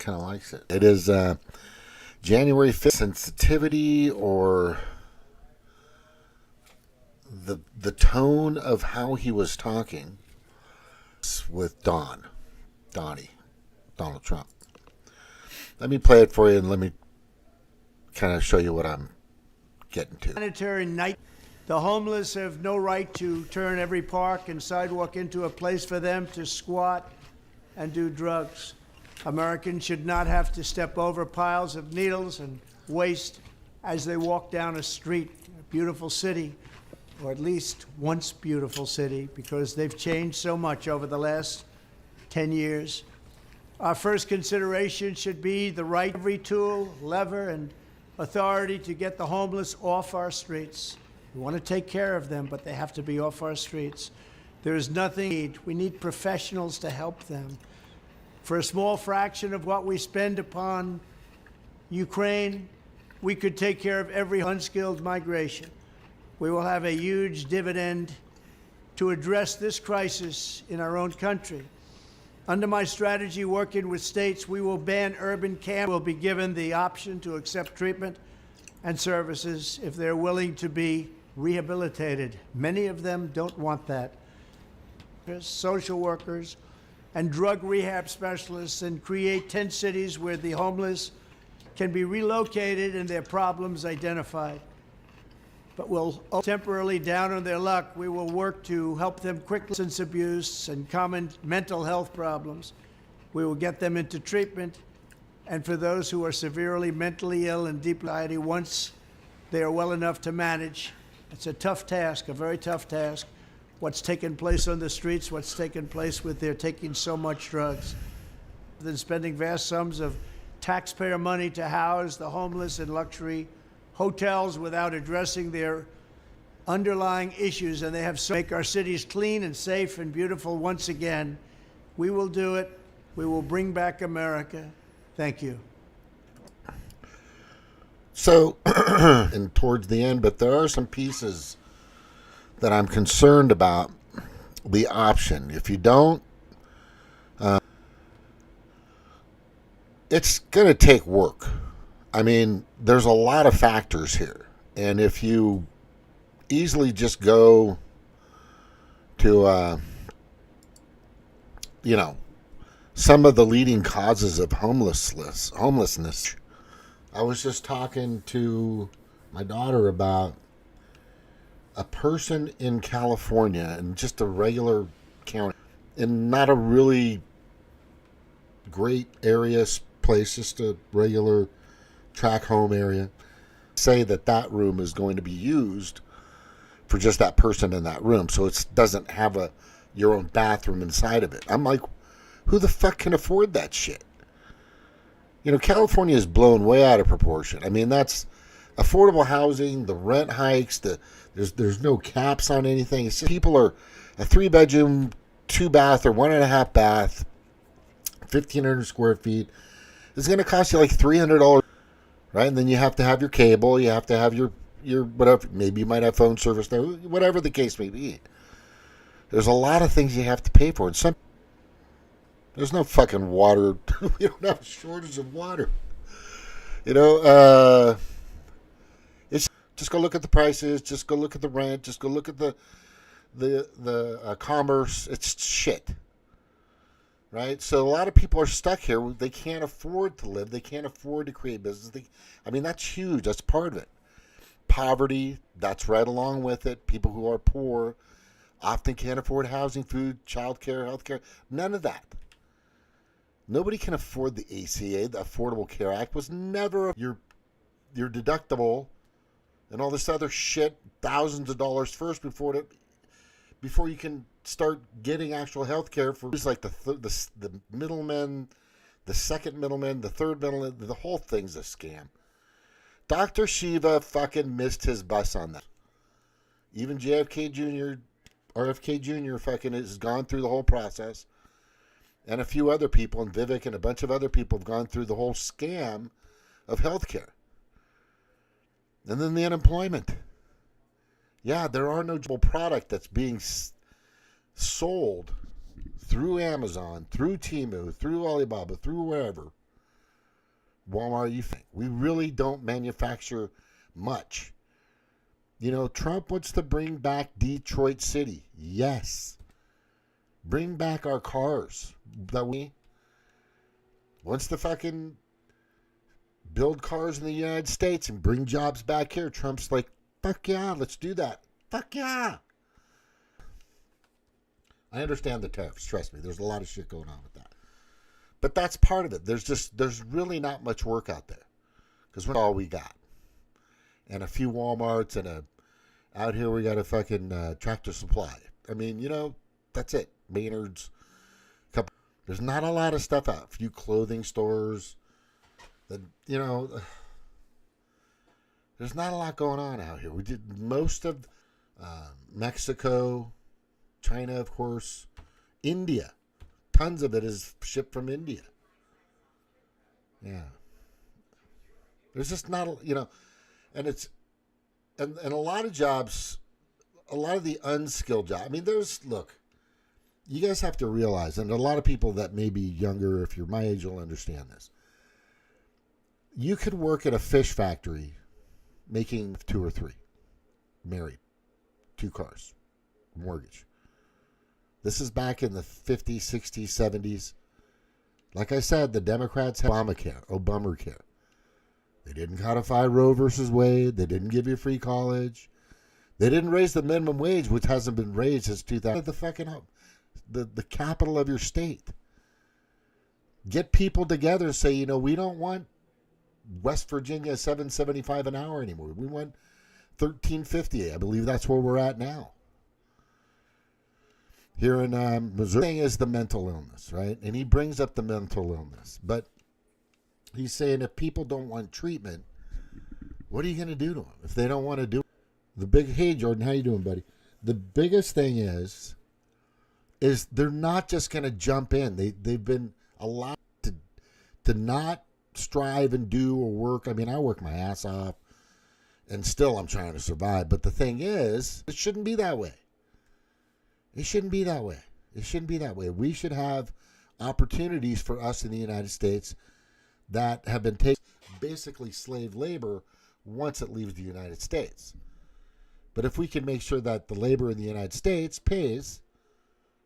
kind of likes it. It is January 5th. Sensitivity or the tone of how he was talking with Donnie, Donald Trump. Let me play it for you and let me kind of show you what I'm getting to. Sanitary night. The homeless have no right to turn every park and sidewalk into a place for them to squat and do drugs. Americans should not have to step over piles of needles and waste as they walk down a street, a beautiful city, or at least once beautiful city, because they've changed so much over the last 10 years. Our first consideration should be the right every tool, lever, and authority to get the homeless off our streets. We want to take care of them, but they have to be off our streets. There is nothing. We need professionals to help them. For a small fraction of what we spend upon Ukraine, we could take care of every unskilled migration. We will have a huge dividend to address this crisis in our own country. Under my strategy, working with states, we will ban urban camps. Will be given the option to accept treatment and services if they're willing to be rehabilitated. Many of them don't want that. Social workers and drug rehab specialists, and create 10 cities where the homeless can be relocated and their problems identified. But we'll temporarily down on their luck. We will work to help them quickly. Substance abuse and common mental health problems. We will get them into treatment. And for those who are severely mentally ill and deep anxiety, once they are well enough to manage, it's a tough task, a very tough task. What's taken place on the streets, what's taken place with their taking so much drugs. Than spending vast sums of taxpayer money to house the homeless in luxury hotels without addressing their underlying issues, and they have so make our cities clean and safe and beautiful once again. We will do it. We will bring back America. Thank you. So, and towards the end, but there are some pieces that I'm concerned about the option. If you don't, it's going to take work. I mean, there's a lot of factors here. And if you easily just go to, some of the leading causes of homelessness. I was just talking to my daughter about a person in California, in just a regular county, in not a really great area, place, just a regular track home area, say that room is going to be used for just that person in that room, so it doesn't have your own bathroom inside of it. I'm like, who the fuck can afford that shit? California is blown way out of proportion. I mean, that's affordable housing, the rent hikes, there's no caps on anything. It's just, people are a 3-bedroom, 2-bath, or 1.5 bath, 1,500 square feet. It's going to cost you like $300, right? And then you have to have your cable, you have to have your whatever. Maybe you might have phone service there, whatever the case may be. There's a lot of things you have to pay for, and there's no fucking water. We don't have a shortage of water. It's just go look at the prices. Just go look at the rent. Just go look at the commerce. It's shit, right? So a lot of people are stuck here. They can't afford to live. They can't afford to create business. That's huge. That's part of it. Poverty, that's right along with it. People who are poor often can't afford housing, food, childcare, healthcare. None of that. Nobody can afford the ACA. The Affordable Care Act was never your deductible and all this other shit, thousands of dollars first before you can start getting actual health care for like the middlemen, the second middleman, the third middleman. The whole thing's a scam. Dr. Shiva fucking missed his bus on that. Even RFK Jr. fucking has gone through the whole process. And a few other people, and Vivek and a bunch of other people have gone through the whole scam of healthcare. And then the unemployment. Yeah, there are no product that's being sold through Amazon, through Temu, through Alibaba, through wherever, Walmart, you think? We really don't manufacture much. You know, Trump wants to bring back Detroit City. Yes. Bring back our cars. That we wants to fucking build cars in the United States and bring jobs back here. Trump's like, fuck yeah, let's do that. Fuck yeah. I understand the tariffs. Trust me, there's a lot of shit going on with that. But that's part of it. There's really not much work out there because we're all we got, and a few WalMarts and out here we got a fucking Tractor Supply. I mean, you know, that's it. Maynard's. There's not a lot of stuff out. A few clothing stores. You know, there's not a lot going on out here. We did most of Mexico, China, of course, India. Tons of it is shipped from India. Yeah. There's just not, you know, and it's, and a lot of jobs, a lot of the unskilled jobs. I mean, look, you guys have to realize, and a lot of people that may be younger, if you're my age, will understand this. You could work at a fish factory making 2 or 3, married, 2 cars, mortgage. This is back in the 50s, 60s, 70s. Like I said, the Democrats had Obamacare. They didn't codify Roe versus Wade. They didn't give you free college. They didn't raise the minimum wage, which hasn't been raised since 2000. The capital of your state. Get people together and say, you know, we don't want West Virginia $7.75 an hour anymore. We want $13.50. I believe that's where we're at now. Here in Missouri, the thing is the mental illness, right? And he brings up the mental illness. But he's saying if people don't want treatment, what are you going to do to them? If they don't want to do it? Hey, Jordan, how you doing, buddy? The biggest thing is they're not just going to jump in. They've been allowed to not strive and do or work. I mean, I work my ass off, and still I'm trying to survive. But the thing is, it shouldn't be that way. It shouldn't be that way. It shouldn't be that way. We should have opportunities for us in the United States that have been taken, basically slave labor, once it leaves the United States. But if we can make sure that the labor in the United States pays,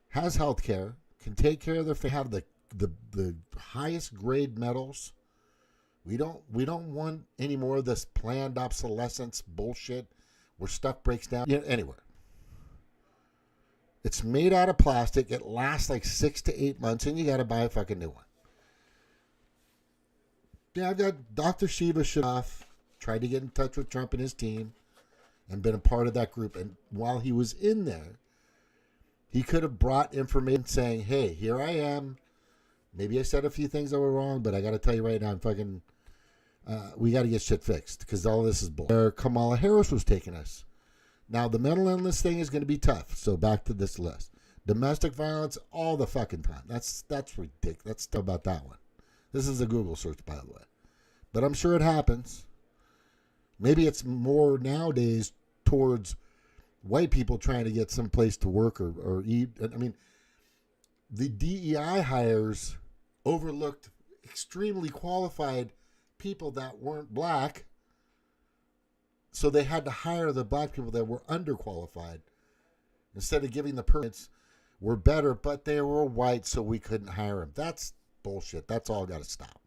has health care, can take care of their family, have the highest grade metals. We don't want any more of this planned obsolescence bullshit where stuff breaks down anywhere. It's made out of plastic. It lasts like 6 to 8 months, and you got to buy a fucking new one. Yeah, I've got Dr. Shiva Shanoff, tried to get in touch with Trump and his team and been a part of that group. And while he was in there, he could have brought information saying, hey, here I am. Maybe I said a few things that were wrong, but I got to tell you right now, I'm fucking, we got to get shit fixed because all this is bull. Where Kamala Harris was taking us. Now, the mental illness thing is going to be tough. So back to this list. Domestic violence all the fucking time. That's ridiculous. Let's talk about that one. This is a Google search, by the way. But I'm sure it happens. Maybe it's more nowadays towards white people trying to get someplace to work or eat. I mean, the DEI hires overlooked extremely qualified people that weren't black. So they had to hire the black people that were underqualified. Instead of giving the permits were better, but they were white, so we couldn't hire them. That's bullshit. That's all got to stop.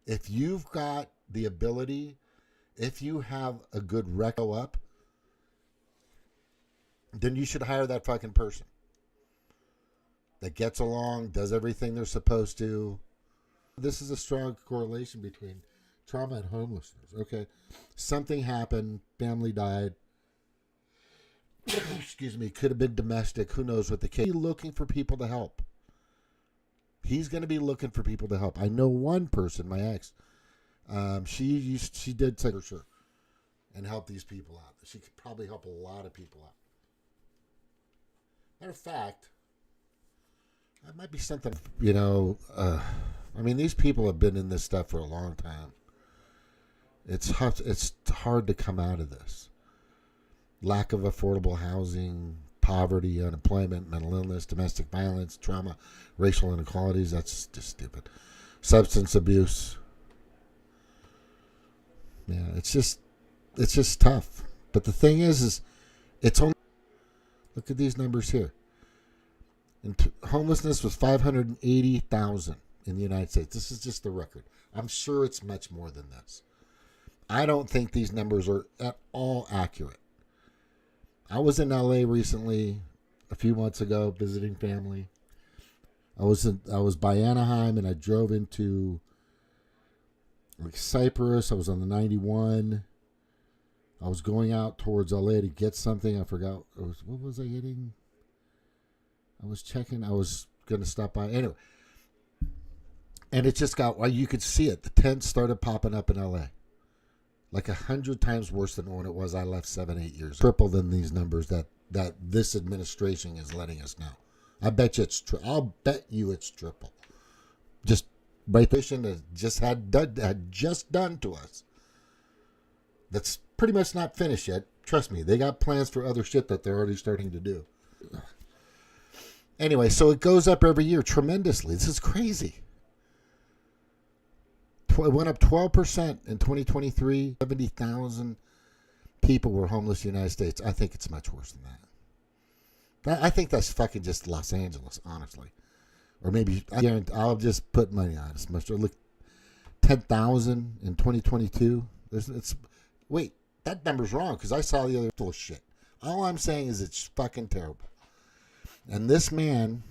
If you've got the ability, if you have a good reco up, then you should hire that fucking person that gets along, does everything they're supposed to. This is a strong correlation between trauma and homelessness. Okay, something happened, family died. Excuse me, could have been domestic. Who knows what the case? He's looking for people to help. He's going to be looking for people to help. I know one person, my ex. She did take her shirt and help these people out. She could probably help a lot of people out. Matter of fact, that might be something. You know, I mean, these people have been in this stuff for a long time. It's hard to come out of this. Lack of affordable housing, poverty, unemployment, mental illness, domestic violence, trauma, racial inequalities. That's just stupid. Substance abuse. Yeah, it's just tough. But the thing is it's only, look at these numbers here. And homelessness was 580,000 in the United States. This is just the record. I'm sure it's much more than this. I don't think these numbers are at all accurate. I was in LA recently, a few months ago, visiting family. I was by Anaheim, and I drove into like Cyprus. I was on the 91. I was going out towards LA to get something. I forgot. What was I getting? I was checking. I was going to stop by. Anyway. And it just got, well, you could see it. The tents started popping up in LA. Like 100 times worse than when it was I left 7-8 years ago. Triple than these numbers that this administration is letting us know. I bet you I'll bet you it's triple. Just right that just had done to us. That's pretty much not finished yet. Trust me, they got plans for other shit that they're already starting to do. Anyway, so it goes up every year tremendously. This is crazy. It went up 12% in 2023. 70,000 people were homeless in the United States. I think it's much worse than that. I think that's fucking just Los Angeles, honestly. Or maybe, I'll just put money on it. Much. Look, 10,000 in 2022. Wait, that number's wrong because I saw the other full of shit. All I'm saying is it's fucking terrible. And this man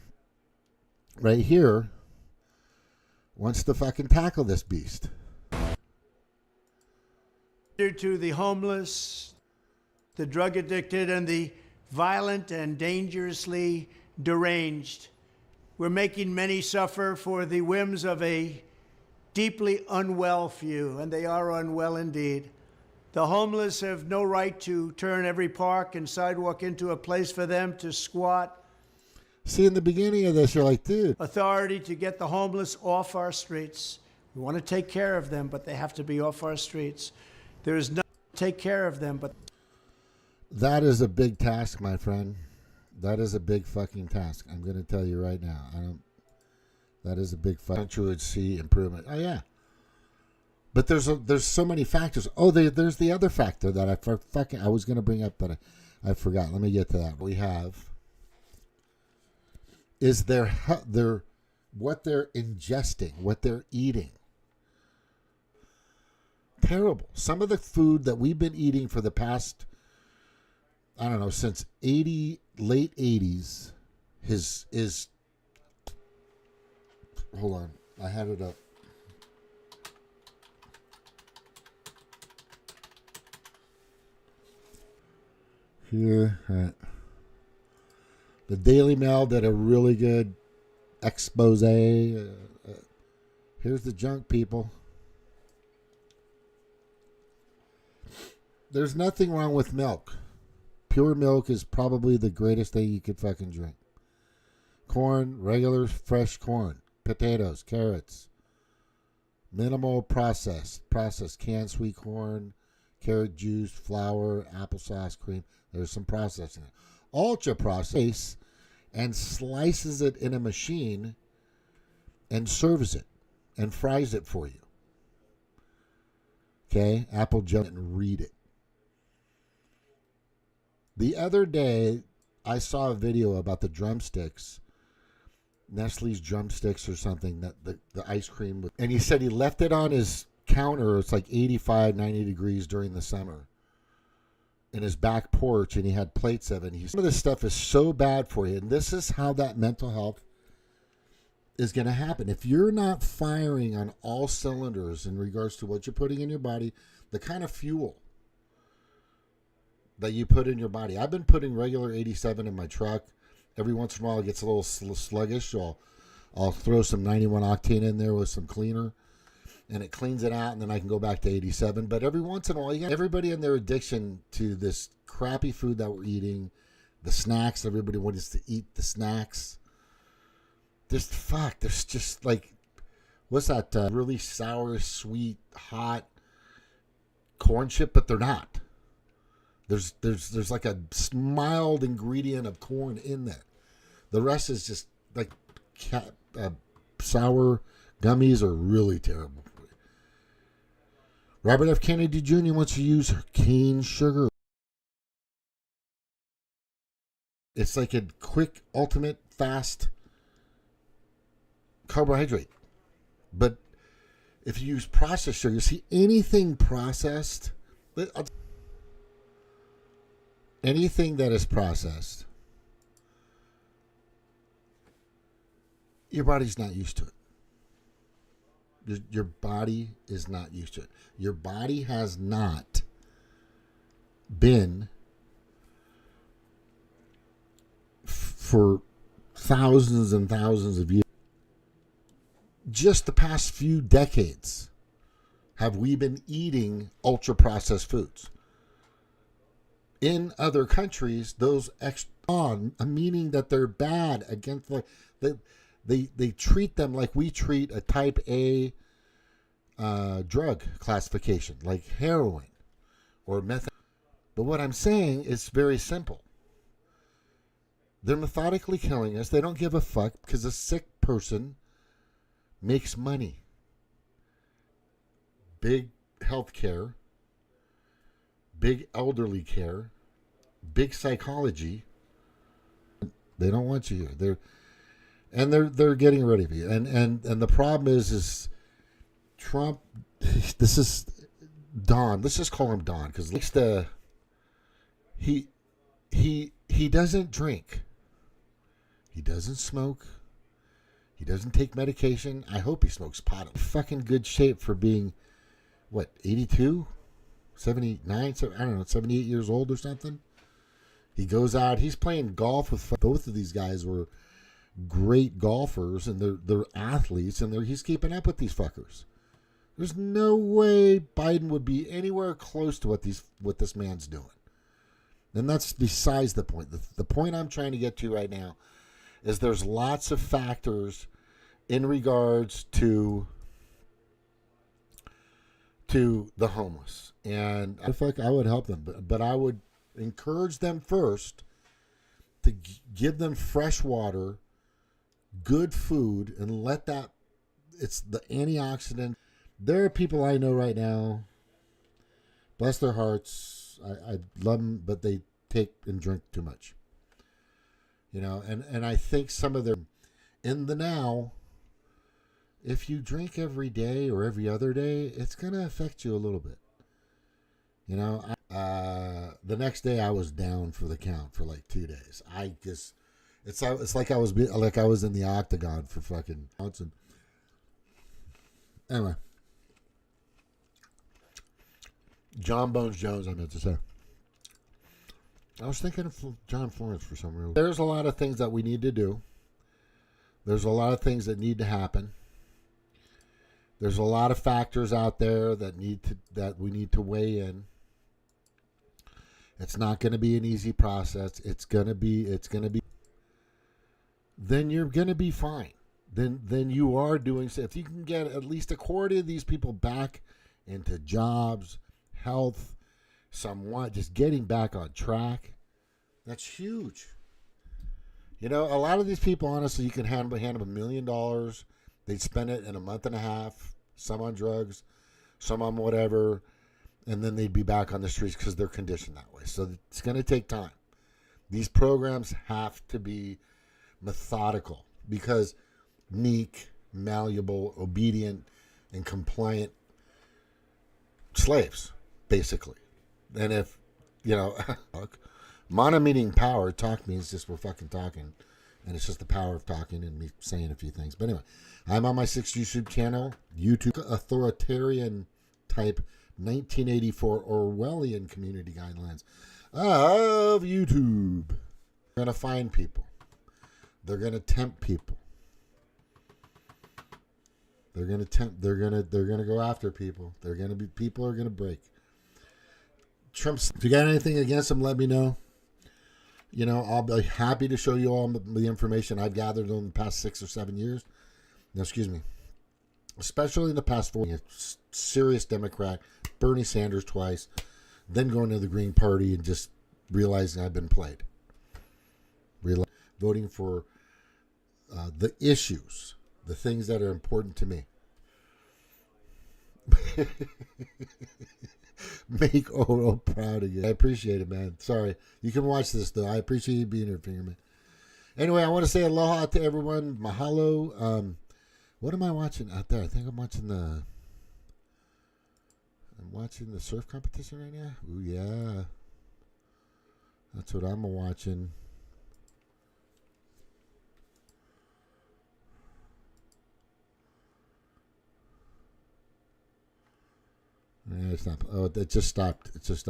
right here wants to fucking tackle this beast. To the homeless, the drug addicted, and the violent and dangerously deranged. We're making many suffer for the whims of a deeply unwell few, and they are unwell indeed. The homeless have no right to turn every park and sidewalk into a place for them to squat. See, in the beginning of this, you're like, dude. Authority to get the homeless off our streets. We want to take care of them, but they have to be off our streets. There is no take care of them, but that is a big task, my friend. That is a big fucking task. I'm going to tell you right now. That is a big country would see improvement. Oh yeah, but there's so many factors. Oh, there's the other factor that I was going to bring up, but I forgot. Let me get to that. We have is what they're ingesting, what they're eating. Terrible. Some of the food that we've been eating for the past, I don't know, since late 80s, is hold on, I had it up. Here, all right. The Daily Mail did a really good expose. Here's the junk, people. There's nothing wrong with milk. Pure milk is probably the greatest thing you could fucking drink. Corn, regular fresh corn. Potatoes, carrots. Minimal processed canned sweet corn, carrot juice, flour, applesauce, cream. There's some processing. Ultra processed and slices it in a machine and serves it and fries it for you. Okay? Apple jelly and read it. The other day, I saw a video about the drumsticks, Nestle's drumsticks or something, that the ice cream. And he said he left it on his counter. It's like 85, 90 degrees during the summer in his back porch, and he had plates of it. Some of this stuff is so bad for you, and this is how that mental health is going to happen. If you're not firing on all cylinders in regards to what you're putting in your body, the kind of fuel that you put in your body. I've been putting regular 87 in my truck. Every once in a while it gets a little sluggish, so I'll throw some 91 octane in there with some cleaner, and it cleans it out, and then I can go back to 87. But every once in a while, you got everybody in their addiction to this crappy food that we're eating, the snacks. Everybody wants to eat the snacks. There's just like, what's that really sour, sweet, hot corn chip, but they're not. There's like a mild ingredient of corn in there. The rest is just like sour gummies are really terrible for you. Robert F. Kennedy Jr. wants to use cane sugar. It's like a quick, ultimate, fast carbohydrate. But if you use processed sugar, see, anything processed, anything that is processed, your body's not used to it. Your body is not used to it. Your body has not been for thousands and thousands of years. Just the past few decades have we been eating ultra processed foods. In other countries, those meaning that they're bad against they treat them like we treat a type A drug classification, like heroin or meth. But what I'm saying is very simple. They're methodically killing us. They don't give a fuck because a sick person makes money. Big health care, big elderly care, big psychology. They don't want you here. They're getting rid of you. And the problem is Trump. This is Don. Let's just call him Don because he doesn't drink. He doesn't smoke. He doesn't take medication. I hope he smokes pot. Fucking good shape for being, what, 82? 79? I don't know, 78 years old or something. He goes out. He's playing golf with both of these guys were great golfers and they're athletes and he's keeping up with these fuckers. There's no way Biden would be anywhere close to what this man's doing. And that's besides the point. The point I'm trying to get to right now is there's lots of factors in regards to the homeless. And I would help them, but I would encourage them first to give them fresh water, good food, and it's the antioxidant. There are people I know right now, bless their hearts, I love them, but they take and drink too much. And I think some of them in the now, if you drink every day or every other day, it's going to affect you a little bit. The next day I was down for the count for like 2 days. It's like I was in the octagon for fucking months. Anyway, John Bones Jones, I meant to say. I was thinking of John Florence for some reason. There's a lot of things that we need to do. There's a lot of things that need to happen. There's a lot of factors out there that we need to weigh in. It's not going to be an easy process. It's going to be. Then you're going to be fine. Then you are doing. If you can get at least a quarter of these people back into jobs, health, somewhat just getting back on track, that's huge. A lot of these people, honestly, you can hand them $1 million. They'd spend it in a month and a half, some on drugs, some on whatever, and then they'd be back on the streets because they're conditioned that way. So it's going to take time. These programs have to be methodical because meek, malleable, obedient, and compliant slaves, basically. And if, mana meaning power, talk means just we're fucking talking. And it's just the power of talking and me saying a few things. But anyway, I'm on my 6th YouTube channel, authoritarian type 1984 Orwellian community guidelines of YouTube. They're going to find people. They're going to tempt people. They're going to go after people. People are going to break. Trump's, if you got anything against him, let me know. I'll be happy to show you all the information I've gathered in the past 6 or 7 years. No, excuse me. Especially in the past 4 years. Serious Democrat, Bernie Sanders twice, then going to the Green Party and just realizing I've been played. Voting for the issues, the things that are important to me. Make Oro proud again. I appreciate it, man. Sorry. You can watch this, though. I appreciate you being here, Fingerman. Anyway, I want to say aloha to everyone. Mahalo. What am I watching out there? I think I'm watching the surf competition right now. Ooh, yeah. That's what I'm watching. Yeah, it's not. Oh, it just stopped. It just stopped.